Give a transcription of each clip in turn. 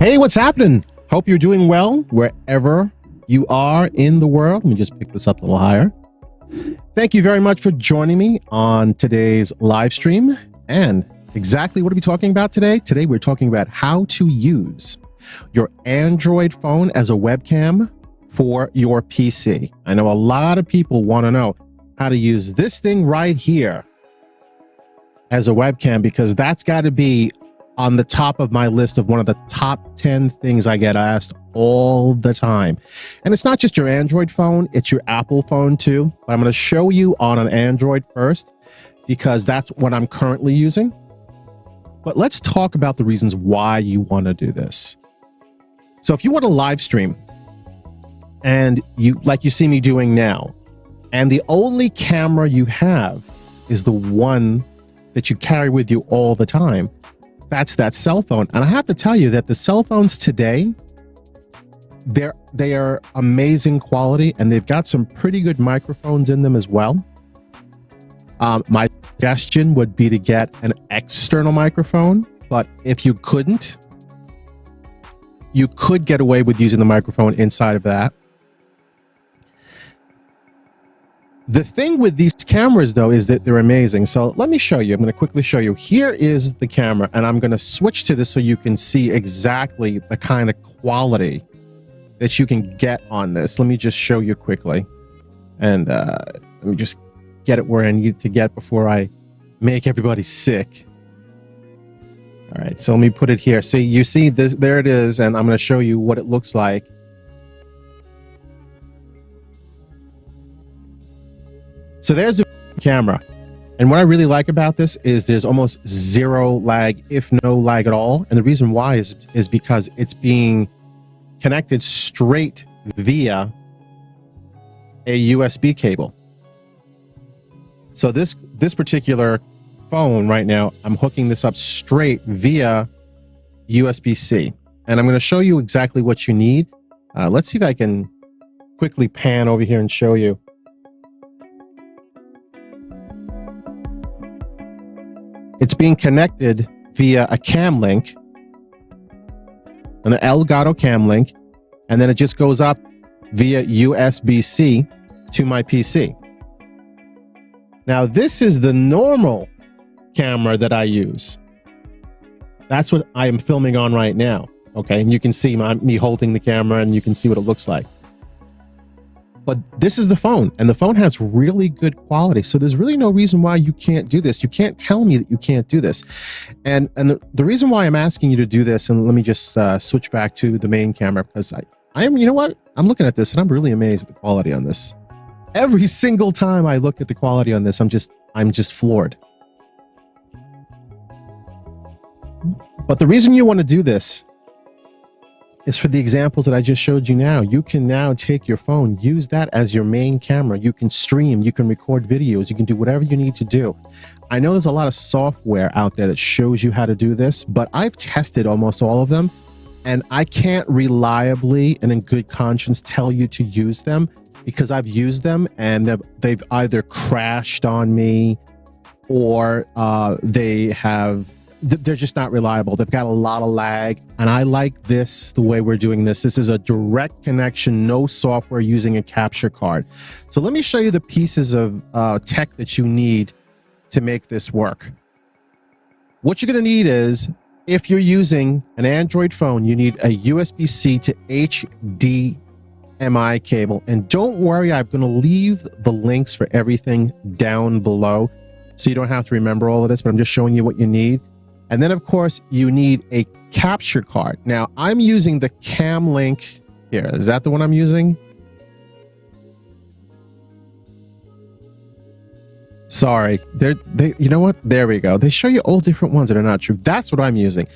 Hey, what's happening? Hope you're doing well wherever you are in the world. Let me just pick this up a little higher. Thank you very much for joining me on today's live stream. And exactly what are we talking about today? Today, we're talking about how to use your Android phone as a webcam for your PC. I know a lot of people want to know how to use this thing right here as a webcam, because that's got to be on the top of my list of one of the top 10 things I get asked all the time. And it's not just your Android phone, it's your Apple phone too. But I'm going to show you on an Android first, because that's what I'm currently using. But let's talk about the reasons why you want to do this. So if you want to live stream, and like you see me doing now, and the only camera you have is the one that you carry with you all the time, that's that cell phone. And I have to tell you that the cell phones today, they are amazing quality, and they've got some pretty good microphones in them as well. My suggestion would be to get an external microphone, but if you couldn't, you could get away with using the microphone inside of that. The thing with these cameras, though, is that they're amazing. So let me show you. I'm going to quickly show you. Here is the camera, and I'm going to switch to this so you can see exactly the kind of quality that you can get on this. Let me just show you quickly. And let me just get it where I need to get before I make everybody sick. All right, so let me put it here. See, you see this, there it is, and I'm going to show you what it looks like. So there's the camera. And what I really like about this is there's almost zero lag, if no lag at all. And the reason why is because it's being connected straight via a USB cable. So this particular phone right now, I'm hooking this up straight via USB-C. And I'm going to show you exactly what you need. Let's see if I can quickly pan over here and show you. It's being connected via a cam link, an Elgato cam link, and then it just goes up via USB-C to my PC. Now, this is the normal camera that I use. That's what I am filming on right now. Okay, and you can see me holding the camera, and you can see what it looks like. But this is the phone, and the phone has really good quality. So there's really no reason why you can't do this. You can't tell me that you can't do this. And the reason why I'm asking you to do this, and let me just switch back to the main camera, because I am, you know what? I'm looking at this and I'm really amazed at the quality on this. Every single time I look at the quality on this, I'm just floored. But the reason you want to do this is for the examples that I just showed you now. You can now take your phone, use that as your main camera. You can stream, you can record videos, you can do whatever you need to do. I know there's a lot of software out there that shows you how to do this, but I've tested almost all of them, and I can't reliably and in good conscience tell you to use them, because I've used them and they've either crashed on me, or they're just not reliable. They've got a lot of lag, and I like this, the way we're doing this. This is a direct connection, no software, using a capture card. So let me show you the pieces of tech that you need to make this work. What you're going to need is, if you're using an Android phone, you need a USB-C to HDMI cable. And don't worry, I'm going to leave the links for everything down below, so you don't have to remember all of this, but I'm just showing you what you need. And then, of course, you need a capture card. Now, I'm using the Cam Link here. Is that the one I'm using? Sorry. You know what? There we go. They show you all different ones that are not true. That's what I'm using.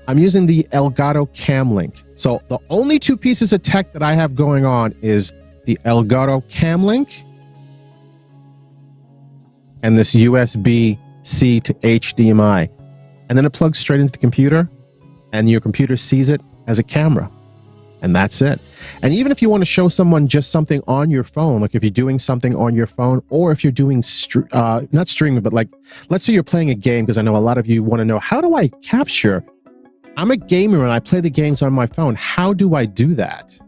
I'm using the Elgato Cam Link. So the only two pieces of tech that I have going on is the Elgato Cam Link and this USB-C to HDMI. And then it plugs straight into the computer, and your computer sees it as a camera. And that's it. And even if you want to show someone just something on your phone, like if you're doing something on your phone, or if you're doing, not streaming, but like, let's say you're playing a game, because I know a lot of you want to know, how do I capture I'm a gamer and I play the games on my phone. How do I do that?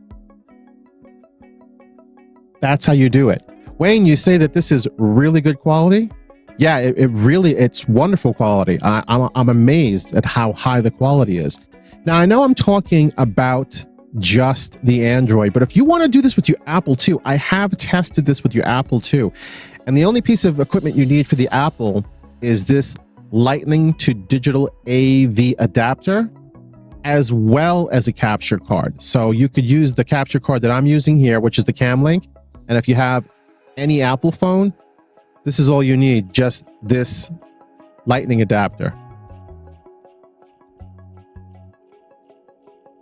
That's how you do it. Wayne, you say that this is really good quality. Yeah, it's wonderful quality. I'm amazed at how high the quality is. Now, I know I'm talking about just the Android, but if you want to do this with your Apple too, I have tested this with your Apple too. And the only piece of equipment you need for the Apple is this Lightning to digital AV adapter, as well as a capture card. So you could use the capture card that I'm using here, which is the Camlink. And if you have any Apple phone, this is all you need, just this Lightning adapter.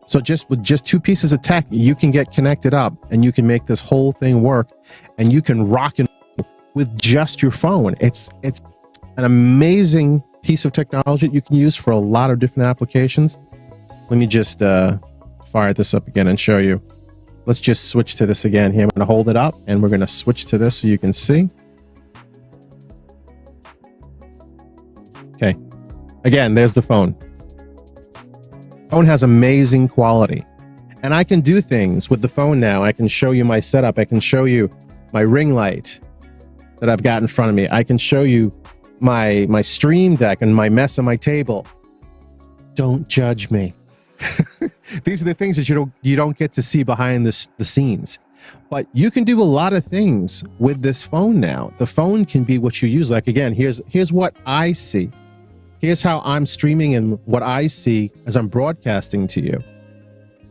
So with just two pieces of tech, you can get connected up and you can make this whole thing work, and you can rock and roll with just your phone. It's an amazing piece of technology that you can use for a lot of different applications. Let me just fire this up again and show you. Let's just switch to this again here. I'm going to hold it up and we're going to switch to this so you can see. Okay. Again, there's the phone. Phone has amazing quality. And I can do things with the phone now. I can show you my setup. I can show you my ring light that I've got in front of me. I can show you my stream deck and my mess on my table. Don't judge me. These are the things that you don't get to see behind the scenes. But you can do a lot of things with this phone now. The phone can be what you use. Like, again, here's what I see. Here's how I'm streaming and what I see as I'm broadcasting to you.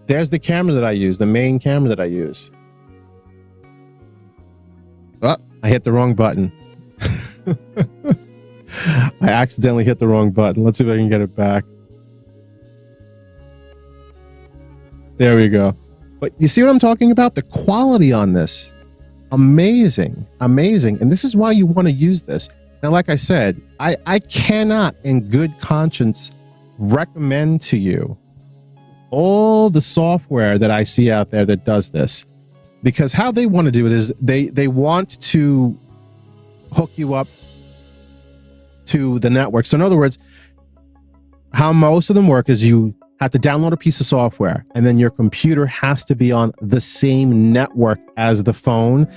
There's the camera that I use, the main camera that I use. Oh, I hit the wrong button. I accidentally hit the wrong button. Let's see if I can get it back. There we go. But you see what I'm talking about? The quality on this, amazing, amazing. And this is why you want to use this. Now, like I said, I cannot in good conscience recommend to you all the software that I see out there that does this, because how they want to do it is they want to hook you up to the network. So in other words, how most of them work is you have to download a piece of software, and then your computer has to be on the same network as the phone.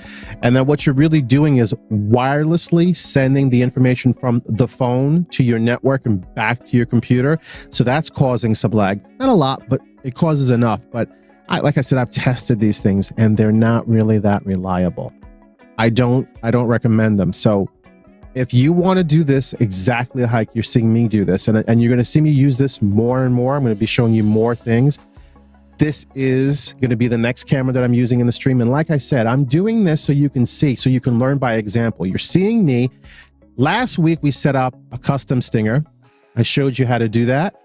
And then what you're really doing is wirelessly sending the information from the phone to your network and back to your computer. So that's causing some lag. Not a lot, but it causes enough. But like I said, I've tested these things and they're not really that reliable. I don't recommend them. So if you want to do this exactly like you're seeing me do this, and you're going to see me use this more and more, I'm going to be showing you more things. This is going to be the next camera that I'm using in the stream. And like I said, I'm doing this so you can see, so you can learn by example. You're seeing me. Last week, we set up a custom stinger. I showed you how to do that.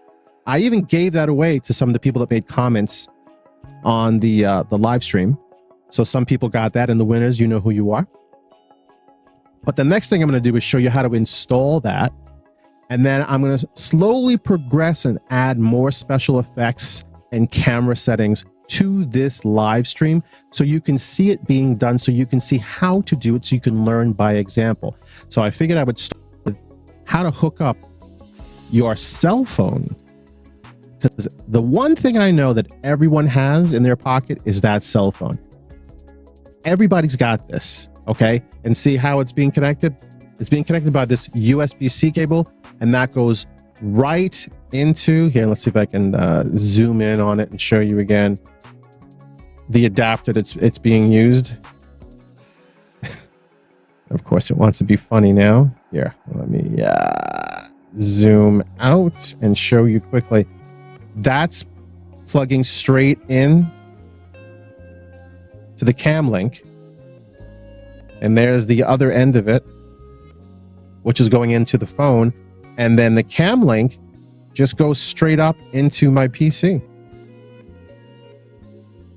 I even gave that away to some of the people that made comments on the live stream. So some people got that, and the winners, you know who you are. But the next thing I'm going to do is show you how to install that. And then I'm going to slowly progress and add more special effects and camera settings to this live stream so you can see it being done, so you can see how to do it, so you can learn by example. So I figured I would start with how to hook up your cell phone. Because the one thing I know that everyone has in their pocket is that cell phone. Everybody's got this. Okay, and see how it's being connected? It's being connected by this USB-C cable, and that goes right into here. Let's see if I can zoom in on it and show you again the adapter it's being used. Of course, it wants to be funny now. Here, let me zoom out and show you quickly. That's plugging straight in to the Camlink. And there's the other end of it, which is going into the phone. And then the Camlink just goes straight up into my PC.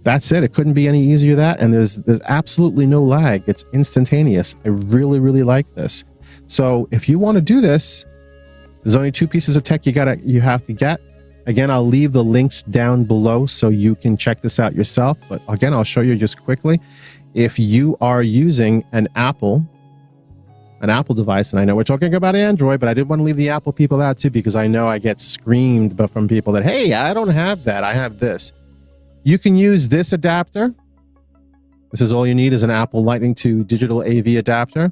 That's it. It couldn't be any easier than that. And there's absolutely no lag. It's instantaneous. I really, really like this. So if you want to do this, there's only two pieces of tech you have to get. Again, I'll leave the links down below so you can check this out yourself. But again, I'll show you just quickly. If you are using an Apple, an Apple device, and I know we're talking about Android, but I didn't want to leave the Apple people out too, because I know I get screamed but from people that, hey, I don't have that, I have this. You can use this adapter. This is all you need, is an Apple Lightning to digital AV adapter.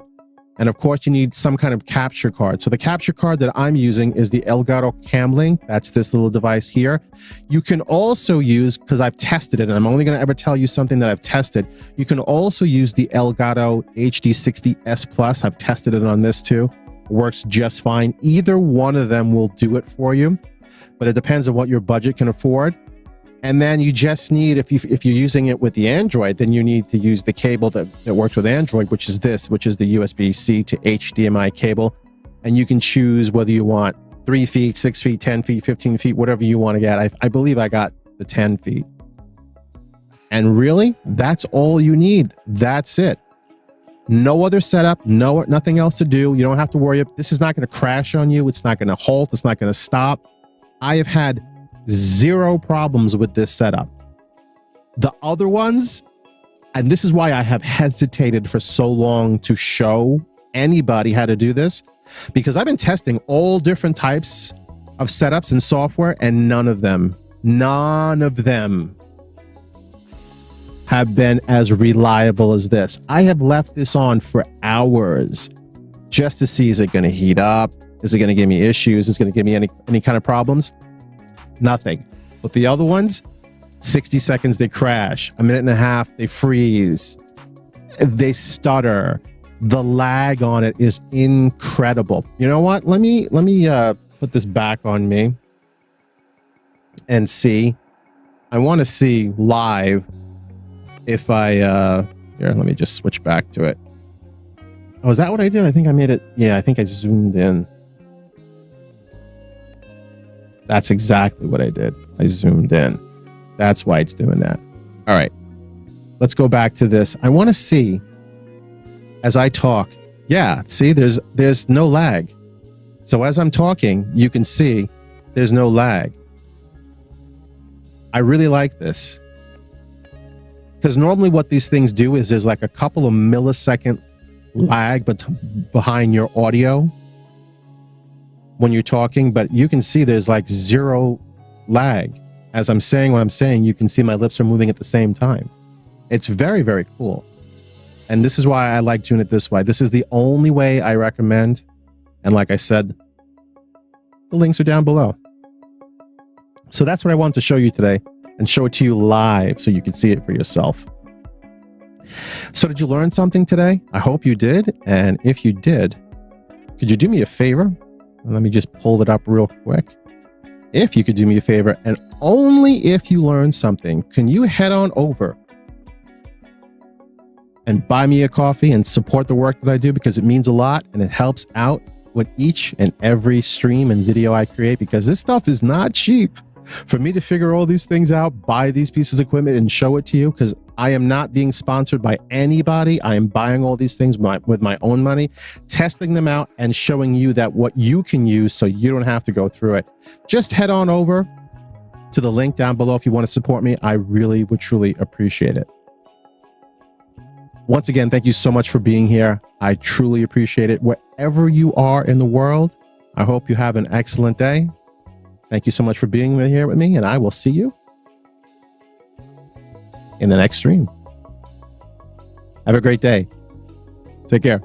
And of course, you need some kind of capture card. So the capture card that I'm using is the Elgato Camlink. That's this little device here. You can also use, because I've tested it, and I'm only going to ever tell you something that I've tested. You can also use the Elgato HD60S Plus. I've tested it on this too. Works just fine. Either one of them will do it for you, but it depends on what your budget can afford. And then you just need, if you're using it with the Android, then you need to use the cable that works with Android, which is this, which is the USB-C to HDMI cable. And you can choose whether you want 3 feet, 6 feet, 10 feet, 15 feet, whatever you want to get. I believe I got the 10 feet. And really, that's all you need. That's it. No other setup, nothing else to do. You don't have to worry. This is not going to crash on you. It's not going to halt. It's not going to stop. I have had zero problems with this setup. The other ones, and this is why I have hesitated for so long to show anybody how to do this, because I've been testing all different types of setups and software, and none of them have been as reliable as this. I have left this on for hours just to see, is it going to heat up? Is it going to give me issues? Is it going to give me any kind of problems? Nothing. But the other ones, 60 seconds they crash, a minute and a half they freeze, they stutter. The lag on it is incredible. You know what? Let me put this back on me and see. I want to see live if I here, let me just switch back to it. Oh, is that what I did? I think I made it. Yeah, I think I zoomed in. That's exactly what I did. I zoomed in. That's why it's doing that. All right. Let's go back to this. I want to see as I talk. Yeah, see, there's no lag. So as I'm talking, you can see there's no lag. I really like this. Because normally what these things do is there's like a couple of millisecond lag behind your audio when you're talking, but you can see there's like zero lag. As I'm saying what I'm saying, you can see my lips are moving at the same time. It's very, very cool. And this is why I like doing it this way. This is the only way I recommend. And like I said, the links are down below. So that's what I wanted to show you today, and show it to you live so you can see it for yourself. So did you learn something today? I hope you did. And if you did, could you do me a favor? Let me just pull it up real quick. If you could do me a favor, and only if you learned something, can you head on over and buy me a coffee and support the work that I do, because it means a lot and it helps out with each and every stream and video I create, because this stuff is not cheap. For me to figure all these things out, buy these pieces of equipment and show it to you, because I am not being sponsored by anybody. I am buying all these things with my own money, testing them out and showing you that what you can use so you don't have to go through it. Just head on over to the link down below if you want to support me. I really would truly appreciate it. Once again, thank you so much for being here. I truly appreciate it. Wherever you are in the world, I hope you have an excellent day. Thank you so much for being here with me, and I will see you in the next stream. Have a great day. Take care.